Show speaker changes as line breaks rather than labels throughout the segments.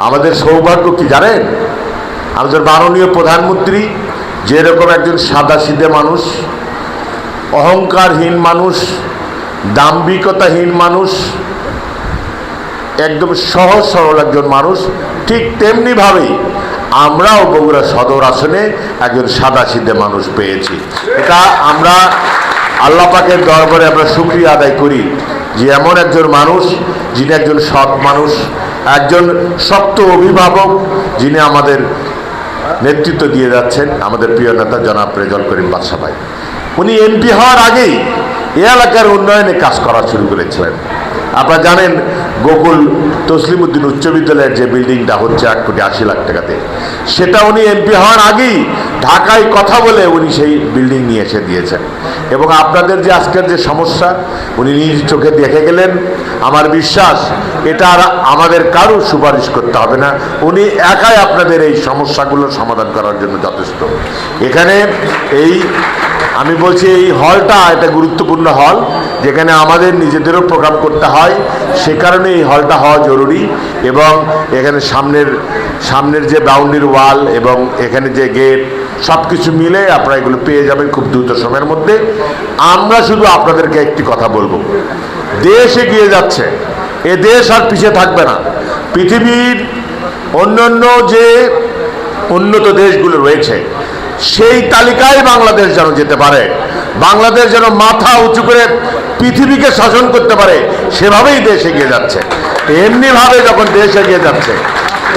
আমাদের সৌভাগ্য কি জানেন, আমাদের মাননীয় প্রধানমন্ত্রী যেরকম একজন সাদাসিধে মানুষ, অহংকারহীন মানুষ, দাম্ভিকতাহীন মানুষ, একদম সহজ সরল একজন মানুষ, ঠিক তেমনিভাবেই আমরাও বগুড়া সদর আসনে একজন সাদাসিধে মানুষ পেয়েছি। এটা আমরা আল্লাহ পাকের দরবারে আমরা শুকরিয়া আদায় করি যে এমন একজন মানুষ, যিনি একজন সৎ মানুষ, একজন শক্ত অভিভাবক, যিনি আমাদের নেতৃত্ব দিয়ে যাচ্ছেন, আমাদের প্রিয় নেতা জনাব রেজাউল করিম বাদশা ভাই। উনি এমপি হওয়ার আগেই এ এলাকার উন্নয়নে কাজ করা শুরু করেছিলেন। আপনারা জানেন গোকুল তসলিম উদ্দিন উচ্চ বিদ্যালয়ের যে বিল্ডিংটা হচ্ছে 1,80,00,000 টাকাতে, সেটা উনি এমপি হওয়ার আগেই ঢাকায় কথা বলে উনি সেই বিল্ডিং নিয়ে এসে দিয়েছেন। এবং আপনাদের যে আজকের যে সমস্যা উনি নিজ চোখে দেখে গেলেন। আমার বিশ্বাস এটা আর আমাদের কারো সুপারিশ করতে হবে না, উনি একাই আপনাদের এই সমস্যাগুলোর সমাধান করার জন্য যথেষ্ট। এখানে আমি বলছি এই হলটা একটা গুরুত্বপূর্ণ হল, যেখানে আমাদের নিজেদেরও প্রোগ্রাম করতে হয়, সে কারণে এই হলটা হওয়া জরুরি। এবং এখানে সামনের যে বাউন্ডারি ওয়াল এবং এখানে যে গেট, সব কিছু মিলে আপনারা এগুলো পেয়ে যাবেন খুব দ্রুত সময়ের মধ্যে। আমরা শুধু আপনাদেরকে একটি কথা বলবো, দেশ এগিয়ে যাচ্ছে, এ দেশ আর পিছিয়ে থাকবে না। পৃথিবীর অন্যান্য যে উন্নত দেশগুলো রয়েছে সেই তালিকায় বাংলাদেশ যেন যেতে পারে, বাংলাদেশ যেন মাথা উঁচু করে পৃথিবীকে শাসন করতে পারে, সেভাবেই দেশ এগিয়ে যাচ্ছে। এমনিভাবে যখন দেশ এগিয়ে যাচ্ছে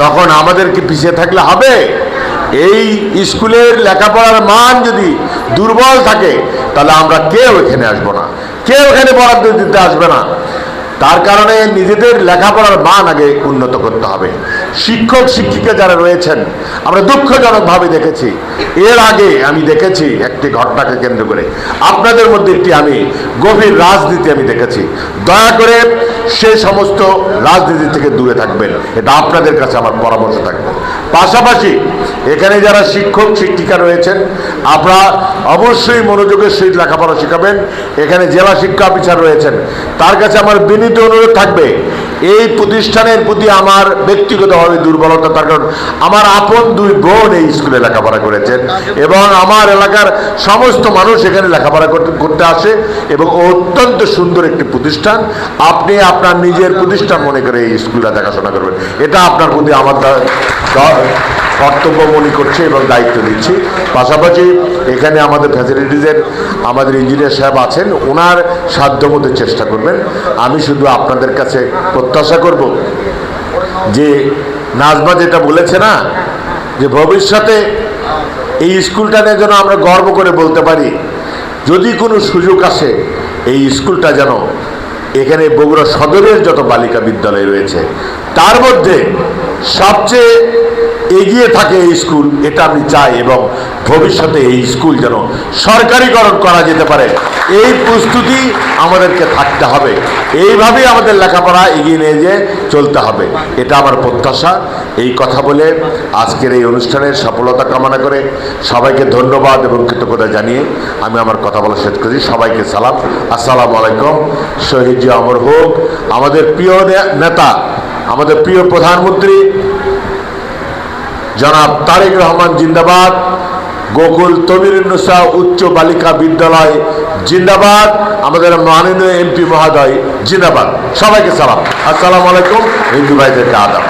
তখন আমাদেরকে পিছিয়ে থাকলে হবে? এই স্কুলের লেখাপড়ার মান যদি দুর্বল থাকে তাহলে আমরা কেউ এখানে আসবো না, কেউ এখানে বরাদ্দ দিতে আসবে না। তার কারণে নিজেদের লেখাপড়ার মান আগে উন্নত করতে হবে। শিক্ষক শিক্ষিকা যারা রয়েছেন, আমরা দুঃখজনকভাবে দেখেছি, এর আগে আমি দেখেছি একটি ঘটনাকে কেন্দ্র করে আপনাদের মধ্যে একটি আমি গভীর রাজনীতি আমি দেখেছি। দয়া করে সেই সমস্ত রাজনীতি থেকে দূরে থাকবেন, এটা আপনাদের কাছে আমার পরামর্শ থাকবে। পাশাপাশি এখানে যারা শিক্ষক শিক্ষিকা রয়েছেন, আপনারা অবশ্যই মনোযোগের সহিত লেখাপড়া শেখাবেন। এখানে জেলা শিক্ষা অফিসার রয়েছেন, তার কাছে আমার বিনীত অনুরোধ থাকবে, এই প্রতিষ্ঠানের প্রতি আমার ব্যক্তিগতভাবে দুর্বলতা, তার কারণ আমার আপন 2 বোন এই স্কুলে লেখাপড়া করেছেন এবং আমার এলাকার সমস্ত মানুষ এখানে লেখাপড়া করতে আসে এবং অত্যন্ত সুন্দর একটি প্রতিষ্ঠান। আপনি আপনার নিজের প্রতিষ্ঠান মনে করে এই স্কুলটা দেখাশোনা করবেন, এটা আপনার প্রতি আমার কর্তব্য মনে করছে এবং দায়িত্ব দিচ্ছি। পাশাপাশি এখানে আমাদের ফ্যাসিলিটিজের আমাদের ইঞ্জিনিয়ার সাহেব আছেন, ওনার সাধ্যমতো চেষ্টা করবেন। আমি শুধু আপনাদের কাছে প্রত্যাশা করব যে নাজমা যেটা বলেছে না, যে ভবিষ্যতে এই স্কুলটা নিয়ে যেন আমরা গর্ব করে বলতে পারি, যদি কোনো সুযোগ আসে এই স্কুলটা যেন এখানে বগুড়া সদরের যত বালিকা বিদ্যালয় রয়েছে তার মধ্যে সবচেয়ে এগিয়ে থাকে এই স্কুল, এটা আমি চাই। এবং ভবিষ্যতে এই স্কুল যেন সরকারিকরণ করা যেতে পারে, এই প্রস্তুতি আমাদেরকে থাকতে হবে। এইভাবেই আমাদের লেখাপড়া এগিয়ে নিয়ে যেয়ে চলতে হবে, এটা আমার প্রত্যাশা। এই কথা বলে আজকের এই অনুষ্ঠানের সফলতা কামনা করে সবাইকে ধন্যবাদ এবং কৃতজ্ঞতা জানিয়ে আমি আমার কথা বলা শেষ করছি। সবাইকে সালাম, আসসালামু আলাইকুম। শহীদ জি অমর হোক। আমাদের প্রিয় নেতা, আমাদের প্রিয় প্রধানমন্ত্রী জনাব তারেক রহমান জিন্দাবাদ। গোকুল তমিরুন্নেসা উচ্চ বালিকা বিদ্যালয় জিন্দাবাদ। আমাদের মাননীয় এমপি মহোদয় জিন্দাবাদ। সবাইকে সালাম, আসসালামু আলাইকুম। হিন্দু ভাইদেরকে আদাব।